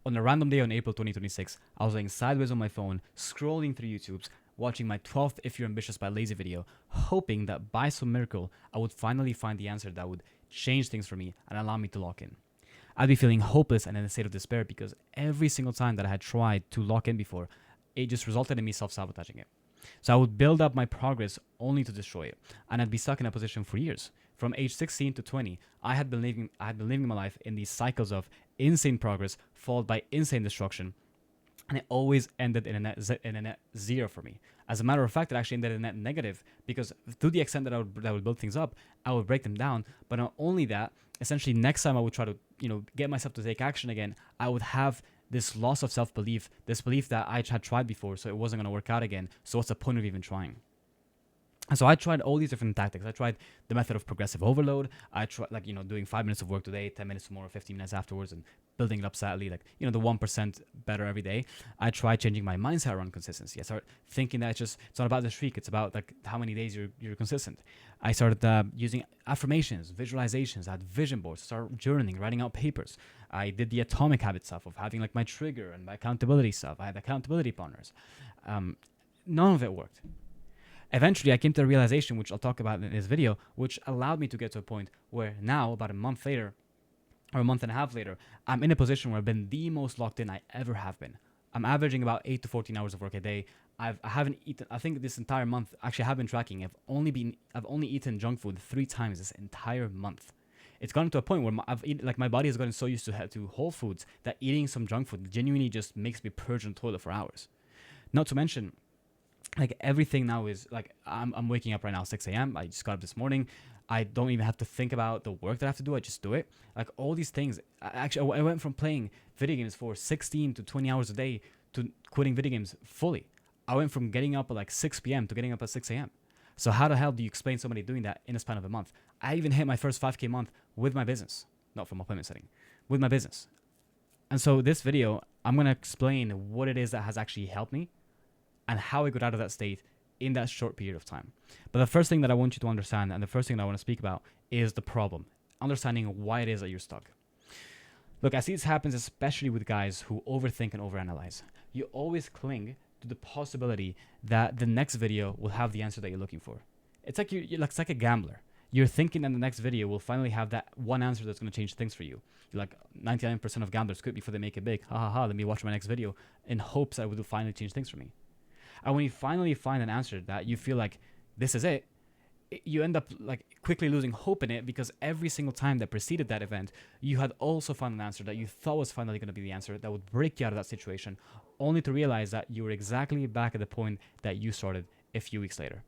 On a random day on April 2026, I was laying sideways on my phone, scrolling through YouTube's, watching my 12th If You're Ambitious by Lazy video, hoping that by some miracle, I would finally find the answer that would change things for me and allow me to lock in. I'd be feeling hopeless and in a state of despair because every single time that I had tried to lock in before, it just resulted in me self-sabotaging it. So I would build up my progress only to destroy it, and I'd be stuck in a position for years. From age 16 to 20, I had been living my life in these cycles of insane progress followed by insane destruction, and it always ended in a net zero for me. As a matter of fact, it actually ended in a net negative because to the extent that I would build things up, I would break them down. But not only that, essentially next time I would try to get myself to take action again, I would have this loss of self-belief, this belief that I had tried before, so it wasn't going to work out again. So what's the point of even trying? And so I tried all these different tactics. I tried the method of progressive overload. I tried doing 5 minutes of work today, 10 minutes tomorrow, 15 minutes afterwards, and building it up sadly, the 1% better every day. I tried changing my mindset around consistency. I started thinking that it's not about the streak. It's about how many days you're consistent. I started using affirmations, visualizations. I had vision boards. I started journaling, writing out papers. I did the atomic habit stuff of having my trigger and my accountability stuff. I had accountability partners. None of it worked. Eventually, I came to a realization, which I'll talk about in this video, which allowed me to get to a point where now, about a month later, or a month and a half later, I'm in a position where I've been the most locked in I ever have been. I'm averaging about 8 to 14 hours of work a day. I haven't eaten, I think this entire month, actually I have been tracking, I've only eaten junk food 3 times this entire month. It's gotten to a point where my body has gotten so used to whole foods that eating some junk food genuinely just makes me purge in the toilet for hours. Not to mention, everything now is I'm waking up right now 6 a.m. I just got up this morning. I don't even have to think about the work that I have to do. I just do it. All these things. I went from playing video games for 16 to 20 hours a day to quitting video games fully. I went from getting up at 6 p.m. to getting up at 6 a.m. So how the hell do you explain somebody doing that in a span of a month? I even hit my first 5K month with my business. Not from appointment setting. With my business. And so this video, I'm going to explain what it is that has actually helped me and how I got out of that state in that short period of time. But the first thing that I want you to understand, and the first thing that I want to speak about, is the problem. Understanding why it is that you're stuck. Look, I see this happens especially with guys who overthink and overanalyze. You always cling to the possibility that the next video will have the answer that you're looking for. It's like it's like a gambler. You're thinking that the next video will finally have that one answer that's going to change things for you. You're 99% of gamblers quit before they make it big. Ha ha ha, let me watch my next video in hopes that it will finally change things for me. And when you finally find an answer that you feel like this is it, you end up quickly losing hope in it because every single time that preceded that event, you had also found an answer that you thought was finally going to be the answer that would break you out of that situation, only to realize that you were exactly back at the point that you started a few weeks later.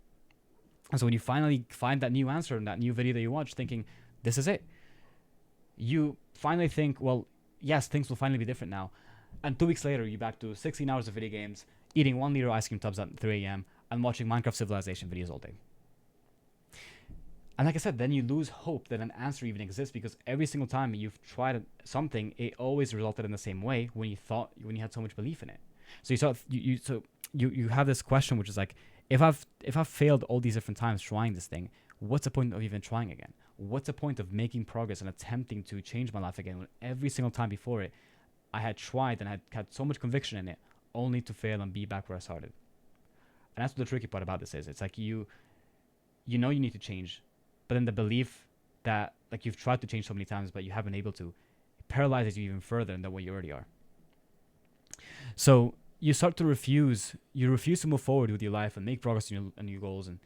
And so when you finally find that new answer in that new video that you watch thinking, this is it, you finally think, well, yes, things will finally be different now. And 2 weeks later, you're back to 16 hours of video games, eating 1 liter ice cream tubs at 3 a.m. and watching Minecraft Civilization videos all day. And like I said, then you lose hope that an answer even exists because every single time you've tried something, it always resulted in the same way when you had so much belief in it. So you have this question, which is if I've failed all these different times trying this thing, what's the point of even trying again? What's the point of making progress and attempting to change my life again when every single time before it, I had tried and had so much conviction in it, only to fail and be back where I started? And that's what the tricky part about this is. It's you know you need to change, but then the belief that you've tried to change so many times but you haven't been able to, it paralyzes you even further than what you already are. So you start to refuse to move forward with your life and make progress on your goals and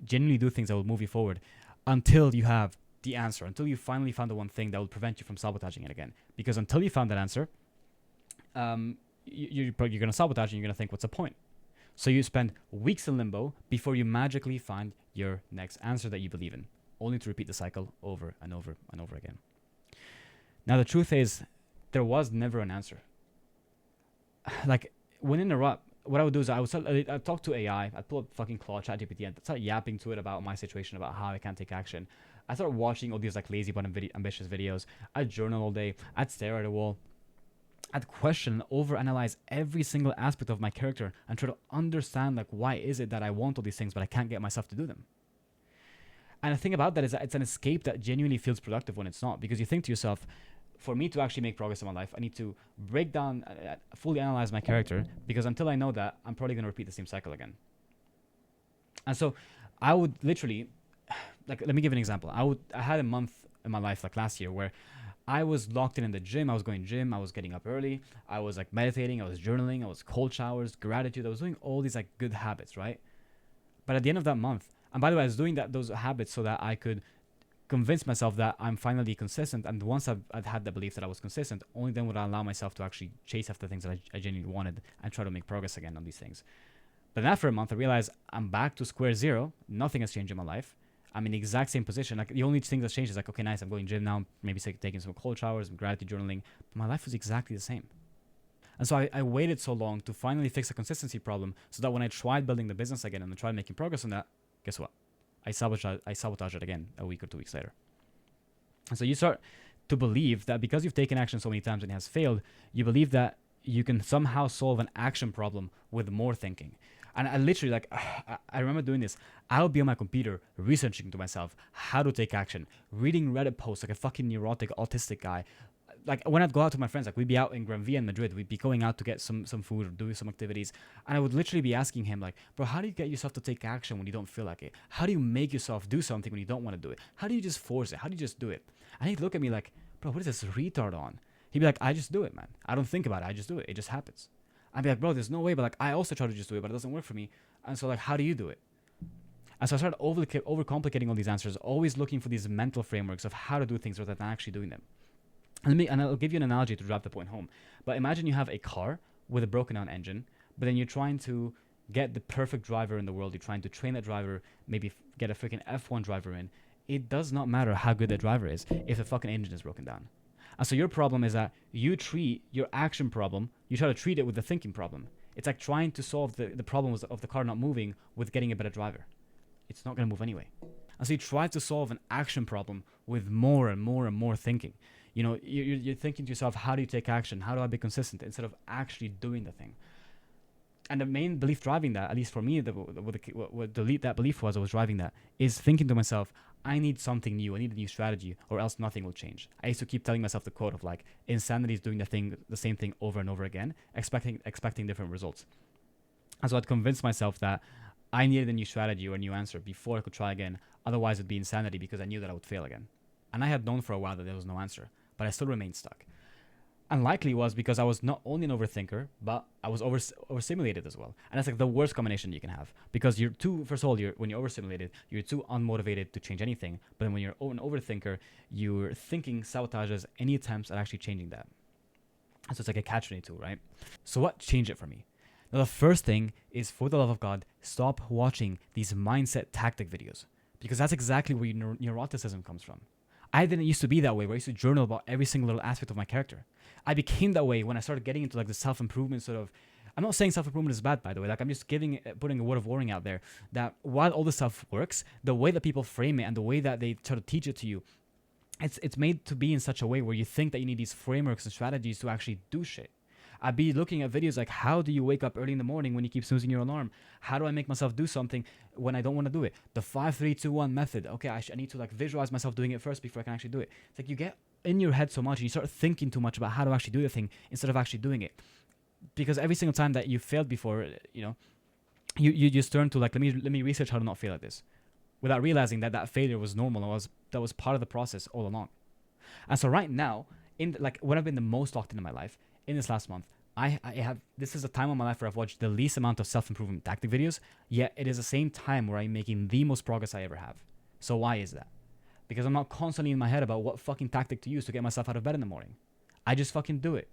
genuinely do things that will move you forward until you have the answer, until you finally found the one thing that will prevent you from sabotaging it again. Because until you found that answer, you're going to sabotage and you're going to think, what's the point? So you spend weeks in limbo before you magically find your next answer that you believe in, only to repeat the cycle over and over and over again. Now, the truth is, there was never an answer. When in a rut, what I would do is I'd talk to AI, I'd pull up fucking Claude, ChatGPT, and start yapping to it about my situation, about how I can't take action. I started watching all these lazy but ambitious videos. I'd journal all day. I'd stare at a wall. I'd question and overanalyze every single aspect of my character and try to understand why is it that I want all these things but I can't get myself to do them. And the thing about that is that it's an escape that genuinely feels productive when it's not, because you think to yourself, for me to actually make progress in my life, I need to break down, fully analyze my character, because until I know that, I'm probably going to repeat the same cycle again. And so I would literally, like, let me give an example. I had a month in my life, like last year, where I was locked in the gym. I was going gym. I was getting up early. I was like meditating. I was journaling. I was cold showers, gratitude. I was doing all these like good habits, right? But at the end of that month, and by the way, I was doing those habits so that I could convince myself that I'm finally consistent. And once I've had the belief that I was consistent, only then would I allow myself to actually chase after things that I genuinely wanted and try to make progress again on these things. But then after a month, I realized I'm back to square zero. Nothing has changed in my life. I'm in the exact same position. Like the only thing that's changed is like, okay, nice, I'm going gym now. Maybe taking some cold showers, some gratitude journaling. But my life was exactly the same. And so I waited so long to finally fix a consistency problem, so that when I tried building the business again and I tried making progress on that, guess what? I sabotage it again a week or 2 weeks later. And so you start to believe that because you've taken action so many times and it has failed, you believe that you can somehow solve an action problem with more thinking. And I literally, like, I remember doing this. I would be on my computer researching to myself how to take action, reading Reddit posts like a fucking neurotic, autistic guy. Like, when I'd go out to my friends, like, we'd be out in Gran Via in Madrid, we'd be going out to get some food or do some activities. And I would literally be asking him, like, bro, how do you get yourself to take action when you don't feel like it? How do you make yourself do something when you don't want to do it? How do you just force it? How do you just do it? And he'd look at me like, bro, what is this retard on? He'd be like, I just do it, man. I don't think about it. I just do it. It just happens. I'd be like, bro, there's no way. But like, I also try to just do it, but it doesn't work for me. And so like, how do you do it? And so I started overcomplicating all these answers, always looking for these mental frameworks of how to do things rather than actually doing them. And I'll give you an analogy to drive the point home. But imagine you have a car with a broken down engine, but then you're trying to get the perfect driver in the world. You're trying to train that driver, maybe get a freaking F1 driver in. It does not matter how good that driver is if the fucking engine is broken down. And so your problem is that you treat your action problem, you try to treat it with the thinking problem. It's like trying to solve the problems of the car not moving with getting a better driver. It's not going to move anyway. And so you try to solve an action problem with more and more and more thinking. You know, you're thinking to yourself, how do you take action? How do I be consistent? Instead of actually doing the thing. And the main belief driving that, at least for me, what that belief was, I was driving that, is thinking to myself, I need something new. I need a new strategy, or else nothing will change. I used to keep telling myself the quote of like, insanity is doing the same thing over and over again, expecting different results. And so I'd convinced myself that I needed a new strategy or a new answer before I could try again. Otherwise, it'd be insanity because I knew that I would fail again. And I had known for a while that there was no answer, but I still remained stuck. And likely was because I was not only an overthinker, but I was overstimulated as well. And that's like the worst combination you can have, because first of all, when you're overstimulated, you're too unmotivated to change anything. But then when you're an overthinker, your thinking sabotages any attempts at actually changing that. So it's like a catch-22, right? So what changed it for me? Now, the first thing is, for the love of God, stop watching these mindset tactic videos, because that's exactly where your neuroticism comes from. I didn't used to be that way, where I used to journal about every single little aspect of my character. I became that way when I started getting into like the self-improvement sort of. I'm not saying self-improvement is bad, by the way. Like, I'm just putting a word of warning out there that while all this stuff works, the way that people frame it and the way that they try to teach it to you, it's made to be in such a way where you think that you need these frameworks and strategies to actually do shit. I'd be looking at videos like, how do you wake up early in the morning when you keep snoozing your alarm? How do I make myself do something when I don't want to do it? The 5-3-2-1 method. Okay, I need to like visualize myself doing it first before I can actually do it. It's like you get in your head so much and you start thinking too much about how to actually do the thing instead of actually doing it. Because every single time that you failed before, you just turn to like, let me research how to not fail at this, without realizing that failure was normal. That was part of the process all along. And so right now, when I've been the most locked into my life, in this last month, this is a time of my life where I've watched the least amount of self-improvement tactic videos, yet it is the same time where I'm making the most progress I ever have. So why is that? Because I'm not constantly in my head about what fucking tactic to use to get myself out of bed in the morning. I just fucking do it.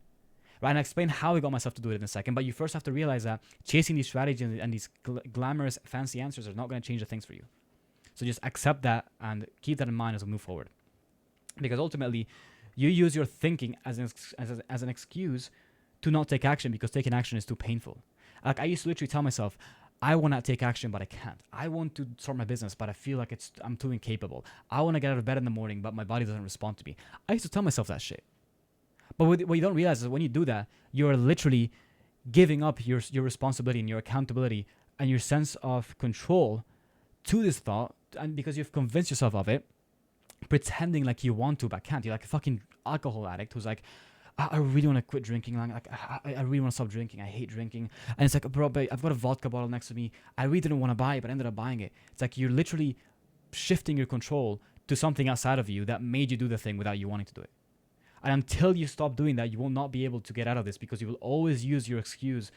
Right? And I explain how I got myself to do it in a second, but you first have to realize that chasing these strategies and these glamorous, fancy answers are not going to change the things for you. So just accept that and keep that in mind as we move forward. Because ultimately, you use your thinking as an excuse to not take action, because taking action is too painful. Like, I used to literally tell myself, I want to take action, but I can't. I want to start my business, but I feel like I'm too incapable. I want to get out of bed in the morning, but my body doesn't respond to me. I used to tell myself that shit. But what you don't realize is when you do that, you're literally giving up your responsibility and your accountability and your sense of control to this thought, and because you've convinced yourself of it, pretending like you want to but can't. You're like fucking alcohol addict who's like, I really want to quit drinking. Like, I really want to stop drinking. I hate drinking. And it's like, bro, babe, I've got a vodka bottle next to me. I really didn't want to buy it, but I ended up buying it. It's like you're literally shifting your control to something outside of you that made you do the thing without you wanting to do it. And until you stop doing that, you will not be able to get out of this, because you will always use your excuse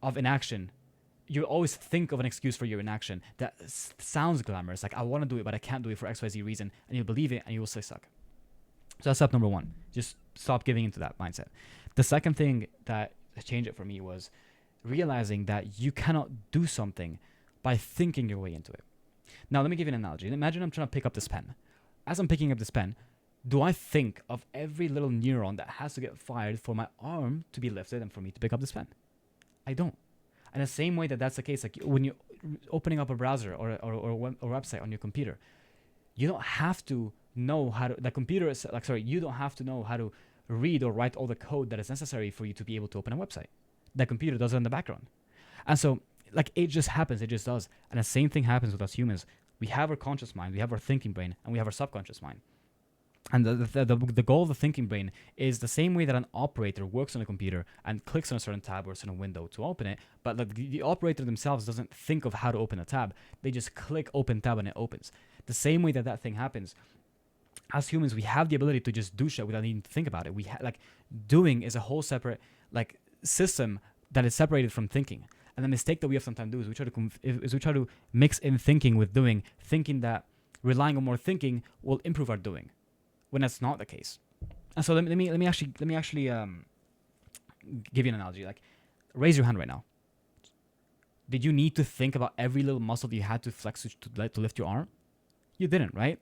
of inaction. You'll always think of an excuse for your inaction that sounds glamorous. Like, I want to do it, but I can't do it for XYZ reason. And you'll believe it and you will stay stuck. So that's step number one. Just stop giving into that mindset. The second thing that changed it for me was realizing that you cannot do something by thinking your way into it. Now, let me give you an analogy. Imagine I'm trying to pick up this pen. As I'm picking up this pen, do I think of every little neuron that has to get fired for my arm to be lifted and for me to pick up this pen? I don't. And the same way that's the case, like when you're opening up a browser or website on your computer, you don't have to know how to, the computer is like, sorry, you don't have to know how to read or write all the code that is necessary for you to be able to open a website. The computer does it in the background. And so, like, it just happens, it just does. And the same thing happens with us humans. We have our conscious mind, we have our thinking brain, and we have our subconscious mind. And the goal of the thinking brain is the same way that an operator works on a computer and clicks on a certain tab or a certain window to open it, but like the operator themselves doesn't think of how to open a tab. They just click open tab and it opens. The same way that thing happens, as humans, we have the ability to just do shit without needing to think about it. Like, doing is a whole separate like system that is separated from thinking. And the mistake that we have sometimes do is we try to mix in thinking with doing, thinking that relying on more thinking will improve our doing, when that's not the case. And so let me actually give you an analogy. Like, raise your hand right now. Did you need to think about every little muscle that you had to flex to lift your arm? You didn't, right?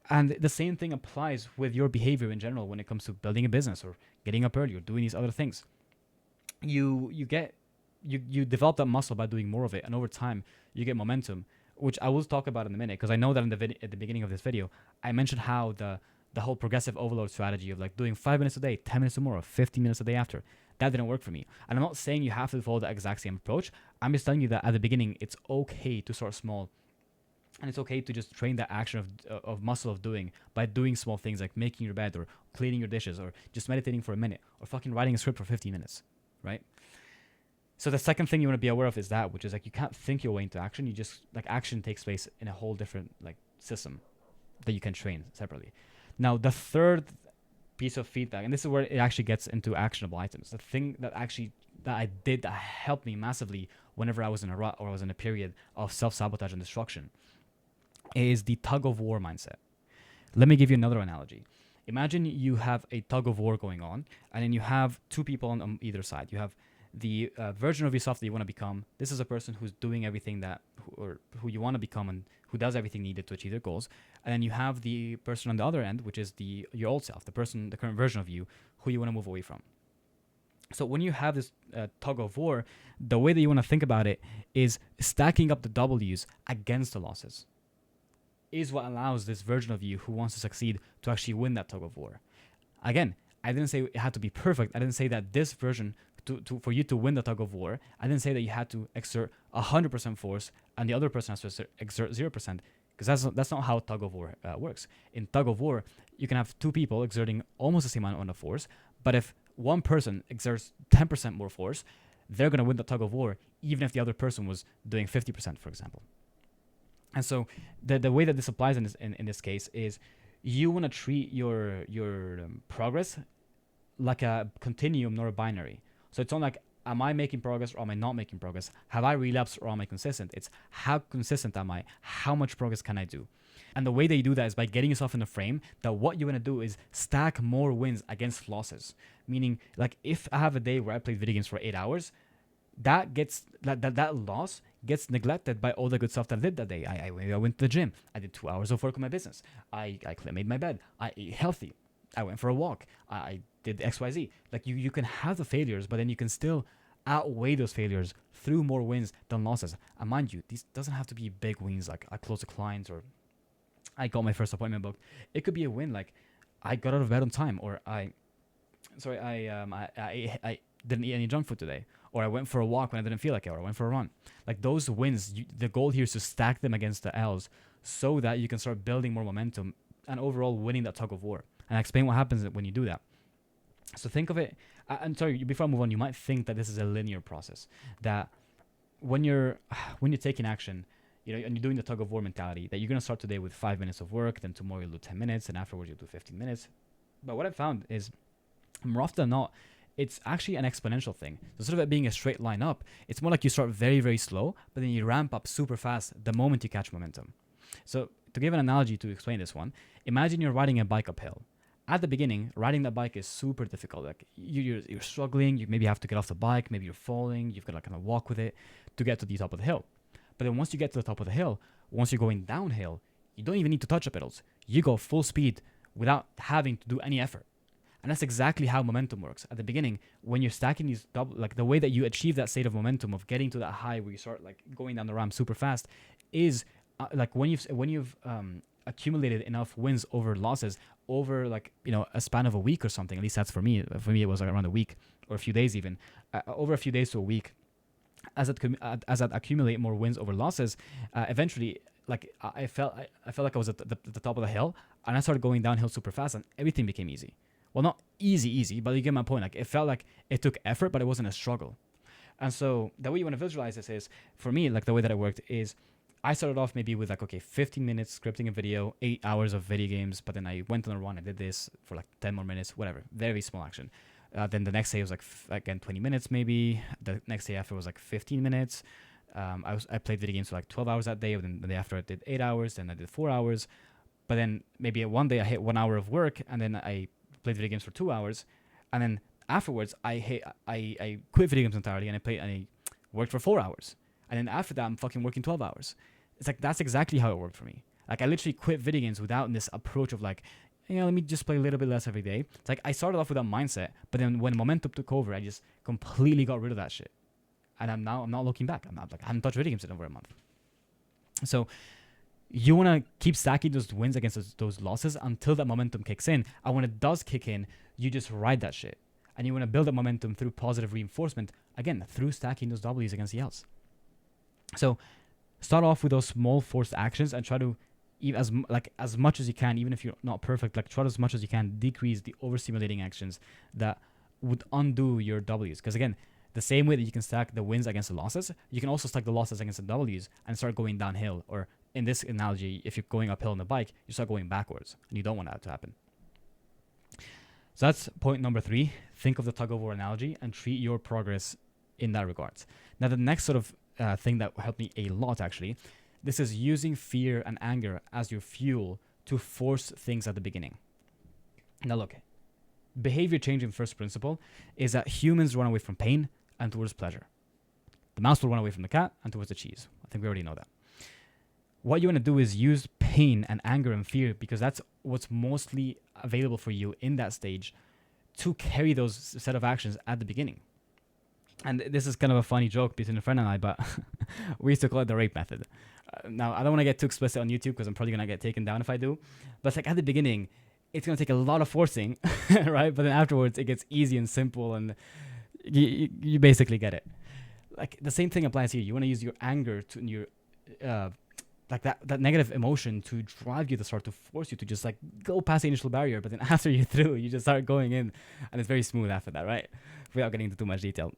And the same thing applies with your behavior in general when it comes to building a business or getting up early or doing these other things. You develop that muscle by doing more of it, and over time you get momentum, which I will talk about in a minute, because I know that at the beginning of this video I mentioned how the whole progressive overload strategy of like doing 5 minutes a day, 10 minutes or more, or 15 minutes a day after, that didn't work for me. And I'm not saying you have to follow the exact same approach. I'm just telling you that at the beginning it's okay to start small, and it's okay to just train that action of muscle of doing by doing small things like making your bed or cleaning your dishes or just meditating for a minute or fucking writing a script for 15 minutes, right? So the second thing you want to be aware of is that, which is like, you can't think your way into action. You just, like, action takes place in a whole different like system that you can train separately. Now, the third piece of feedback, and this is where it actually gets into actionable items, the thing that I did that helped me massively whenever I was in a rut or I was in a period of self-sabotage and destruction, is the tug of war mindset. Let me give you another analogy. Imagine you have a tug of war going on, and then you have two people on either side. You have the version of yourself that you want to become. This is a person who's doing everything who you want to become and who does everything needed to achieve their goals. And then you have the person on the other end, which is your old self, the current version of you, who you want to move away from. So when you have this tug of war, the way that you want to think about it is stacking up the W's against the losses is what allows this version of you who wants to succeed to actually win that tug of war. Again, I didn't say it had to be perfect. I didn't say that this version, for you to win the tug of war, I didn't say that you had to exert 100% force and the other person has to exert 0%, because that's not how tug of war works. In tug of war, you can have two people exerting almost the same amount of force, but if one person exerts 10% more force, they're going to win the tug of war, even if the other person was doing 50%, for example. And so the way that this applies in this case is you want to treat your progress like a continuum, not a binary. So it's not like, am I making progress or am I not making progress? Have I relapsed or am I consistent? It's how consistent am I? How much progress can I do? And the way that you do that is by getting yourself in the frame that what you want to do is stack more wins against losses. Meaning, like, if I have a day where I played video games for 8 hours, that loss gets neglected by all the good stuff that I did that day. I went to the gym. I did 2 hours of work on my business. I made my bed. I ate healthy. I went for a walk. I did XYZ. Like, you can have the failures, but then you can still outweigh those failures through more wins than losses. And mind you, these doesn't have to be big wins like I closed a client or I got my first appointment booked. It could be a win like I got out of bed on time, or I didn't eat any junk food today, or I went for a walk when I didn't feel like it, or I went for a run. Like, those wins, the goal here is to stack them against the L's so that you can start building more momentum and overall winning that tug of war. And I explain what happens when you do that. So think of it. And sorry, before I move on, you might think that this is a linear process. That when you're when you're taking action, and you're doing the tug of war mentality, that you're gonna start today with 5 minutes of work, then tomorrow you'll do 10 minutes, and afterwards you'll do 15 minutes. But what I've found is, more often than not, it's actually an exponential thing. So instead of it being a straight line up, it's more like you start very, very slow, but then you ramp up super fast the moment you catch momentum. So to give an analogy to explain this one, imagine you're riding a bike uphill. At the beginning, riding that bike is super difficult. Like you're struggling. You maybe have to get off the bike. Maybe you're falling. You've got to kind of walk with it to get to the top of the hill. But then once you get to the top of the hill, once you're going downhill, you don't even need to touch the pedals. You go full speed without having to do any effort. And that's exactly how momentum works. At the beginning, when you're stacking these like the way that you achieve that state of momentum of getting to that high where you start like going down the ramp super fast is like when you've accumulated enough wins over losses over like a span of a week or something. At least that's for me. For me, it was like around a week or a few days even. Over a few days to a week, as I accumulate more wins over losses, eventually, like I felt like I was at the top of the hill, and I started going downhill super fast, and everything became easy. Well, not easy, but you get my point. Like it felt like it took effort, but it wasn't a struggle. And so the way you want to visualize this is, for me, like the way that it worked is, I started off maybe with like, okay, 15 minutes scripting a video, 8 hours of video games, but then I went on a run. I did this for like 10 more minutes, whatever. Very small action. Then the next day was like, again, 20 minutes maybe. The next day after was like 15 minutes. I played video games for like 12 hours that day. Then the day after I did 8 hours. Then I did 4 hours. But then maybe one day I hit 1 hour of work, and then I played video games for 2 hours. And then afterwards, I quit video games entirely, and I worked for 4 hours. And then after that, I'm fucking working 12 hours. It's like, that's exactly how it worked for me. Like, I literally quit video games without this approach of like, let me just play a little bit less every day. It's like, I started off with that mindset, but then when momentum took over, I just completely got rid of that shit. And I'm not looking back. I haven't touched video games in over a month. So you want to keep stacking those wins against those losses until that momentum kicks in. And when it does kick in, you just ride that shit. And you want to build up momentum through positive reinforcement, again, through stacking those W's against the L's. So start off with those small forced actions and try to, as much as you can, even if you're not perfect, like try as much as you can decrease the overstimulating actions that would undo your W's. Because again, the same way that you can stack the wins against the losses, you can also stack the losses against the W's and start going downhill. Or in this analogy, if you're going uphill on the bike, you start going backwards, and you don't want that to happen. So that's point number 3. Think of the tug-of-war analogy and treat your progress in that regards. Now, the next sort of thing that helped me a lot, actually, this is using fear and anger as your fuel to force things at the beginning. Now, look, behavior change in first principle is that humans run away from pain and towards pleasure. The mouse will run away from the cat and towards the cheese. I think we already know that. What you want to do is use pain and anger and fear, because that's what's mostly available for you in that stage, to carry those set of actions at the beginning. And this is kind of a funny joke between a friend and I, but we used to call it the rape method. Now, I don't want to get too explicit on YouTube because I'm probably going to get taken down if I do. But it's like, at the beginning, it's going to take a lot of forcing, right? But then afterwards, it gets easy and simple, and you basically get it. Like, the same thing applies here. You want to use your anger to your like that negative emotion to drive you to start to force you to just like go past the initial barrier. But then after you're through, you just start going in, and it's very smooth after that, right? Without getting into too much detail.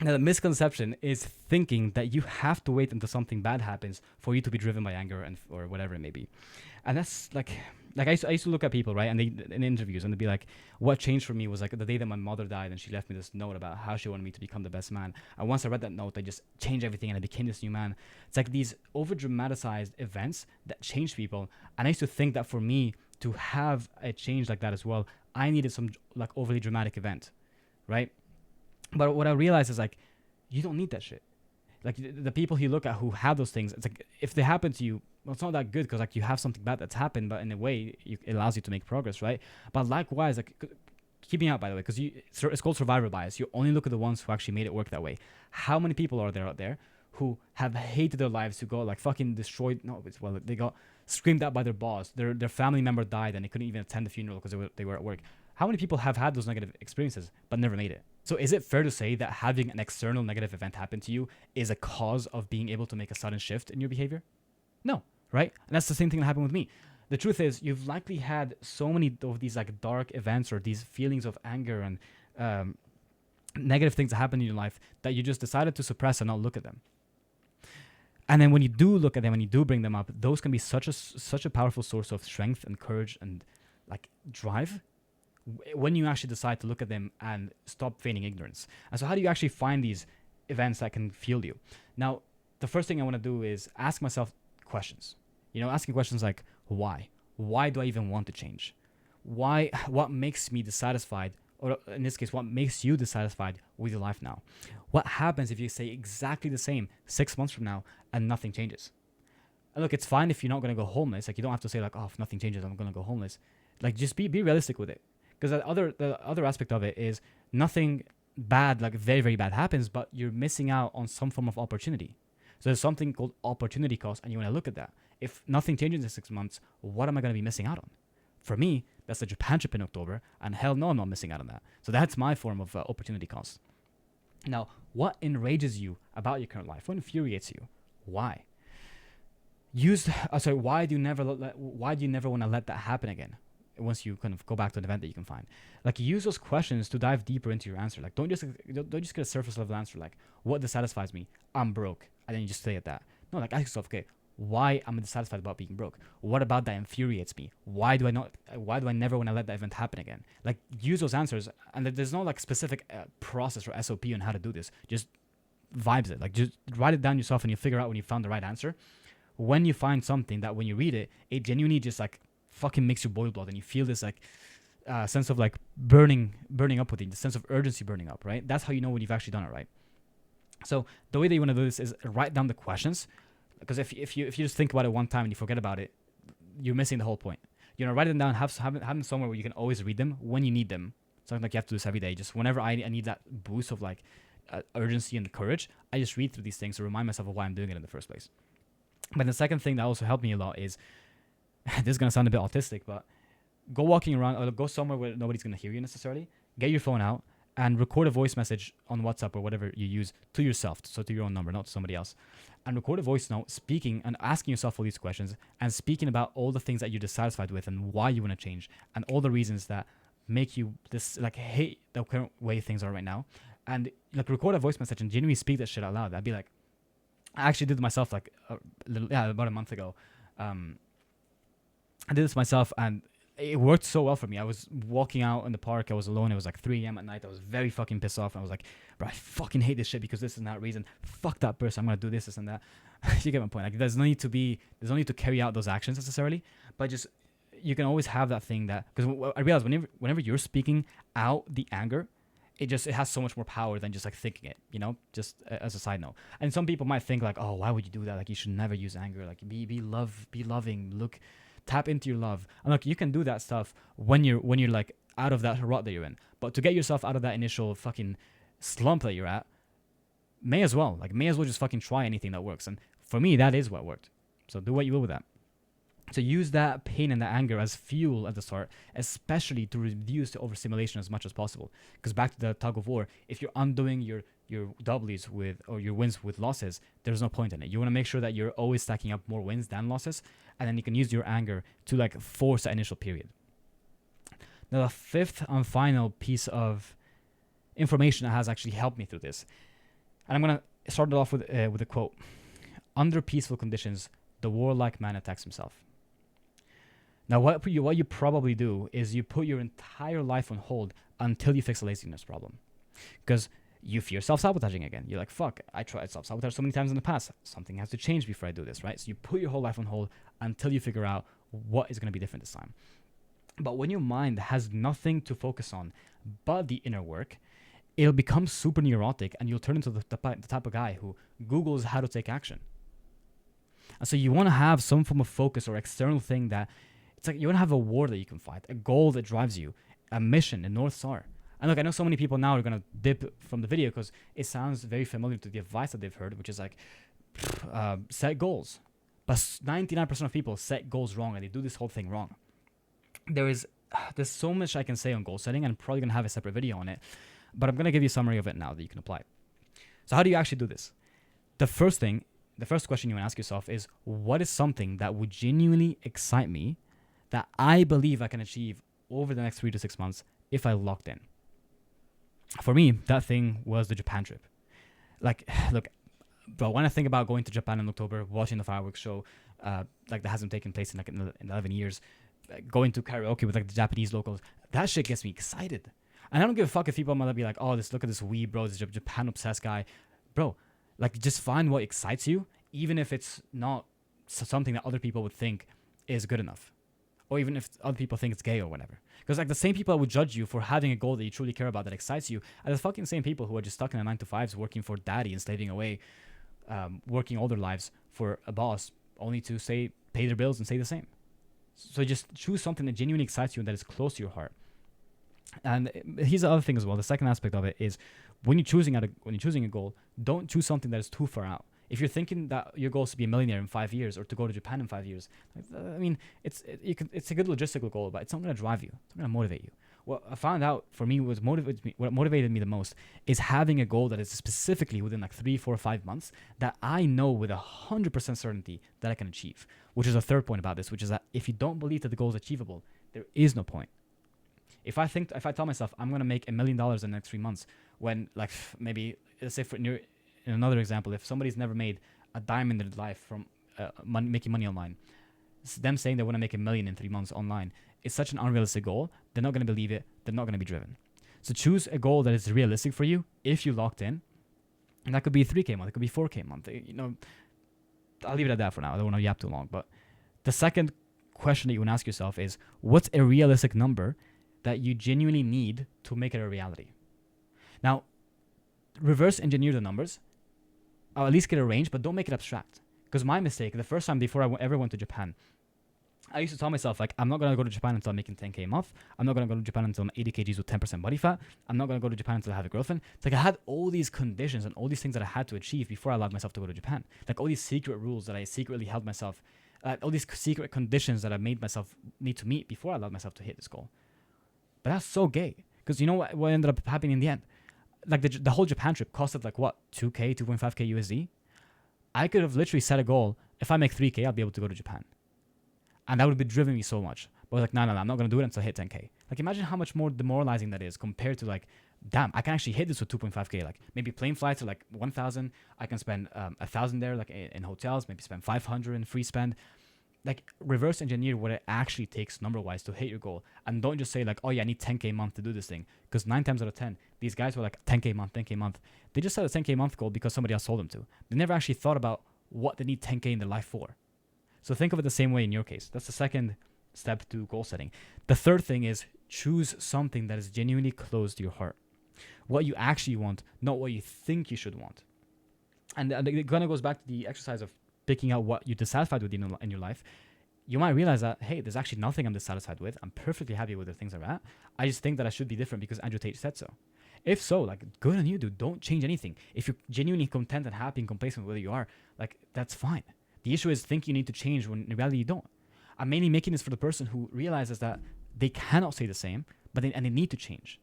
Now, the misconception is thinking that you have to wait until something bad happens for you to be driven by anger or whatever it may be. And that's like I used to look at people, right, and they in interviews, and they'd be like, what changed for me was like the day that my mother died, and she left me this note about how she wanted me to become the best man. And once I read that note, I just changed everything, and I became this new man. It's like these over dramatized events that change people. And I used to think that for me to have a change like that as well, I needed some like overly dramatic event, right? But what I realized is like, you don't need that shit. Like the people you look at who have those things, it's like, if they happen to you, well, it's not that good, because like you have something bad that's happened, but in a way it allows you to make progress, right? But likewise, like, keeping out, by the way, because it's called survivor bias. You only look at the ones who actually made it work that way. How many people are there out there who have hated their lives, who got like fucking destroyed? They got screamed at by their boss. Their family member died, and they couldn't even attend the funeral because they were at work. How many people have had those negative experiences but never made it? So is it fair to say that having an external negative event happen to you is a cause of being able to make a sudden shift in your behavior? No, right? And that's the same thing that happened with me. The truth is, you've likely had so many of these like dark events or these feelings of anger and um, negative things that happen in your life that you just decided to suppress and not look at them. And then when you do look at them, when you do bring them up, those can be such a powerful source of strength and courage and like drive when you actually decide to look at them and stop feigning ignorance. And so how do you actually find these events that can fuel you? Now, the first thing I want to do is ask myself questions. Asking questions like why? Why do I even want to change? Why? What makes me dissatisfied? Or in this case, what makes you dissatisfied with your life now? What happens if you say exactly the same 6 months from now and nothing changes? And look, it's fine if you're not going to go homeless. Like, you don't have to say like, oh, if nothing changes, I'm going to go homeless. Like, just be realistic with it. Because the other aspect of it is nothing bad, like very, very bad happens, but you're missing out on some form of opportunity. So there's something called opportunity cost, and you want to look at that. If nothing changes in 6 months, what am I going to be missing out on? For me, that's the Japan trip in October, and hell no, I'm not missing out on that. So that's my form of opportunity cost. Now, what enrages you about your current life? What infuriates you? Why? Why do you never want to let that happen again? Once you kind of go back to an event that you can find, like, use those questions to dive deeper into your answer. Like, don't just get a surface level answer like, what dissatisfies me? I'm broke, and then you just stay at that. No, like, ask yourself, okay, why am I dissatisfied about being broke? What about that infuriates me? Why do I never want to let that event happen again? Like, use those answers, and there's no like specific process or SOP on how to do this. Just vibes it. Like, just write it down yourself, and you figure out when you found the right answer. When you find something that when you read it, it genuinely just like fucking makes you boil blood, and you feel this like sense of like burning up within, the sense of urgency burning up, right? That's how you know when you've actually done it right. So the way that you want to do this is write down the questions, because if you just think about it one time and you forget about it, you're missing the whole point. Write them down, have them somewhere where you can always read them when you need them. Something like you have to do this every day. Just whenever I need that boost of like urgency and courage, I just read through these things to remind myself of why I'm doing it in the first place. But the second thing that also helped me a lot is, this is going to sound a bit autistic, but go walking around or go somewhere where nobody's going to hear you necessarily. Get your phone out and record a voice message on WhatsApp or whatever you use to yourself, so to your own number, not to somebody else. And record a voice note speaking and asking yourself all these questions and speaking about all the things that you're dissatisfied with and why you want to change and all the reasons that make you hate the current way things are right now. And like, record a voice message and genuinely speak that shit out loud. I'd be like, I actually did it myself like about a month ago. I did this myself, and it worked so well for me. I was walking out in the park. I was alone. It was like 3 a.m. at night. I was very fucking pissed off. And I was like, bro, I fucking hate this shit because this and that reason. Fuck that person. I'm going to do this and that. You get my point. Like, there's no need to carry out those actions necessarily, but just, you can always have that thing that, because I realize whenever you're speaking out the anger, it has so much more power than just like thinking it, just as a side note. And some people might think like, oh, why would you do that? Like, you should never use anger. Like, be loving, tap into your love. And look, you can do that stuff when you're like out of that rut that you're in. But to get yourself out of that initial fucking slump that you're at, may as well just fucking try anything that works. And for me, that is what worked. So do what you will with that. So use that pain and that anger as fuel at the start, especially to reduce the overstimulation as much as possible. Because back to the tug of war, if you're undoing your W's or your wins with losses, there's no point in it. You want to make sure that you're always stacking up more wins than losses, and then you can use your anger to like force the initial period. Now, the fifth and final piece of information that has actually helped me through this, and I'm gonna start it off with a quote: "Under peaceful conditions, the warlike man attacks himself." Now, what you probably do is you put your entire life on hold until you fix the laziness problem, because you fear self-sabotaging again. You're like, fuck, I tried self-sabotage so many times in the past. Something has to change before I do this, right? So you put your whole life on hold until you figure out what is going to be different this time. But when your mind has nothing to focus on but the inner work, it'll become super neurotic, and you'll turn into the type of guy who Googles how to take action. And so you want to have some form of focus or external thing that, it's like you want to have a war that you can fight, a goal that drives you, a mission, a North Star. And look, I know so many people now are going to dip from the video because it sounds very familiar to the advice that they've heard, which is like, set goals. But 99% of people set goals wrong, and they do this whole thing wrong. There's so much I can say on goal setting, and I'm probably going to have a separate video on it. But I'm going to give you a summary of it now that you can apply. So how do you actually do this? The first question you want to ask yourself is, what is something that would genuinely excite me that I believe I can achieve over the next 3 to 6 months if I locked in. For me, that thing was the Japan trip. Like, look, bro, when I think about going to Japan in October, watching the fireworks show, like that hasn't taken place in like in 11 years, going to karaoke with like the Japanese locals, that shit gets me excited. And I don't give a fuck if people might be like, oh, look at this wee bro, this Japan obsessed guy. Bro, like just find what excites you, even if it's not something that other people would think is good enough. Or even if other people think it's gay or whatever. Because like the same people that would judge you for having a goal that you truly care about that excites you are the fucking same people who are just stuck in a 9 to 5s working for daddy and slaving away, working all their lives for a boss only to say pay their bills and say the same. So just choose something that genuinely excites you and that is close to your heart. And here's the other thing as well. The second aspect of it is when you're choosing a goal, don't choose something that is too far out. If you're thinking that your goal is to be a millionaire in 5 years or to go to Japan in 5 years, I mean, it's a good logistical goal, but it's not going to drive you. It's not going to motivate you. What I found out for me what motivated me the most is having a goal that is specifically within like 3, 4, 5 months that I know with 100% certainty that I can achieve. Which is a third point about this, which is that if you don't believe that the goal is achievable, there is no point. If I tell myself I'm going to make $1 million in the next 3 months, when like maybe let's say in another example, if somebody's never made a dime in their life from making money online, them saying they want to make $1 million in 3 months online, it's such an unrealistic goal. They're not going to believe it. They're not going to be driven. So choose a goal that is realistic for you if you locked in, and that could be a 3K month. It could be 4K month. You know, I'll leave it at that for now. I don't want to yap too long. But the second question that you want to ask yourself is, what's a realistic number that you genuinely need to make it a reality? Now, reverse engineer the numbers, or at least get a range, but don't make it abstract. Because my mistake, the first time before I ever went to Japan, I used to tell myself, like, I'm not going to go to Japan until I'm making 10K a month. I'm not going to go to Japan until I'm 80 kgs with 10% body fat. I'm not going to go to Japan until I have a girlfriend. It's like I had all these conditions and all these things that I had to achieve before I allowed myself to go to Japan. Like all these secret rules that I secretly held myself, all these secret conditions that I made myself need to meet before I allowed myself to hit this goal. But that's so gay. Because you know what ended up happening in the end? Like the whole Japan trip costed like what? 2K, 2.5K USD? I could have literally set a goal. If I make 3K, I'll be able to go to Japan. And that would have driven me so much. But I was like, no, I'm not going to do it until I hit 10K. Like imagine how much more demoralizing that is compared to like, damn, I can actually hit this with 2.5K. Like maybe plane flights are like 1,000. I can spend 1,000 there like in hotels, maybe spend 500 in free spend. Like reverse engineer what it actually takes number-wise to hit your goal. And don't just say like, oh yeah, I need 10K a month to do this thing. Because 9 times out of 10, these guys were like 10K a month, 10K a month. They just set a 10K a month goal because somebody else told them to. They never actually thought about what they need 10K in their life for. So think of it the same way in your case. That's the second step to goal setting. The third thing is choose something that is genuinely close to your heart. What you actually want, not what you think you should want. And it kind of goes back to the exercise of picking out what you're dissatisfied with in your life. You might realize that, hey, there's actually nothing I'm dissatisfied with. I'm perfectly happy with the things I'm at. I just think that I should be different because Andrew Tate said so. If so, like, good on you, dude. Don't change anything. If you're genuinely content and happy and complacent with where you are, like, that's fine. The issue is think you need to change when in reality you don't. I'm mainly making this for the person who realizes that they cannot stay the same, but they need to change.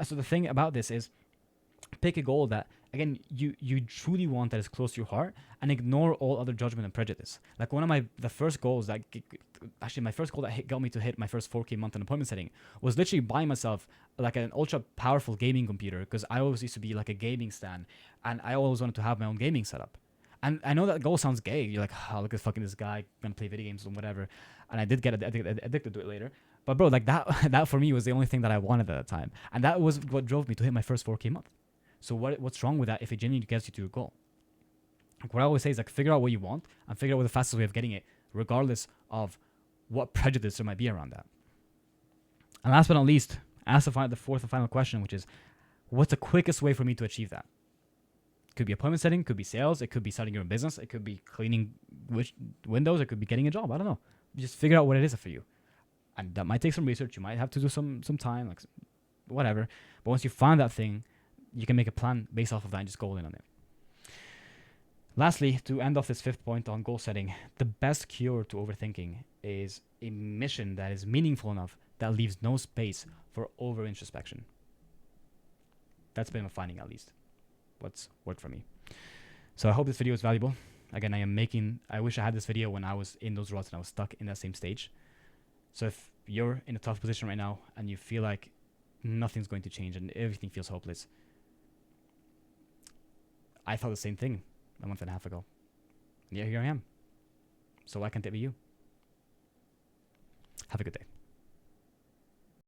So the thing about this is pick a goal that, again, you truly want that is close to your heart and ignore all other judgment and prejudice. Like the first goals that, actually my first goal that got me to hit my first 4K month in appointment setting was literally buying myself like an ultra powerful gaming computer because I always used to be like a gaming stan and I always wanted to have my own gaming setup. And I know that goal sounds gay. You're like, oh, look at fucking this guy gonna play video games and whatever. And I did get addicted to it later. But bro, like that for me was the only thing that I wanted at the time. And that was what drove me to hit my first 4K month. So what's wrong with that if it genuinely gets you to your goal? Like what I always say is like figure out what you want and figure out what the fastest way of getting it, regardless of what prejudice there might be around that. And last but not least, ask the fourth and final question, which is, what's the quickest way for me to achieve that? Could be appointment setting, could be sales, it could be starting your own business, it could be cleaning windows, it could be getting a job. I don't know. Just figure out what it is for you. And that might take some research. You might have to do some time, like whatever. But once you find that thing, you can make a plan based off of that and just go in on it. Lastly, to end off this fifth point on goal setting, the best cure to overthinking is a mission that is meaningful enough that leaves no space for over introspection. That's been my finding, at least. What's worked for me. So I hope this video is valuable. Again, I wish I had this video when I was in those ruts and I was stuck in that same stage. So if you're in a tough position right now and you feel like nothing's going to change and everything feels hopeless, I felt the same thing a month and a half ago. And yeah, here I am. So why can't it be you? Have a good day.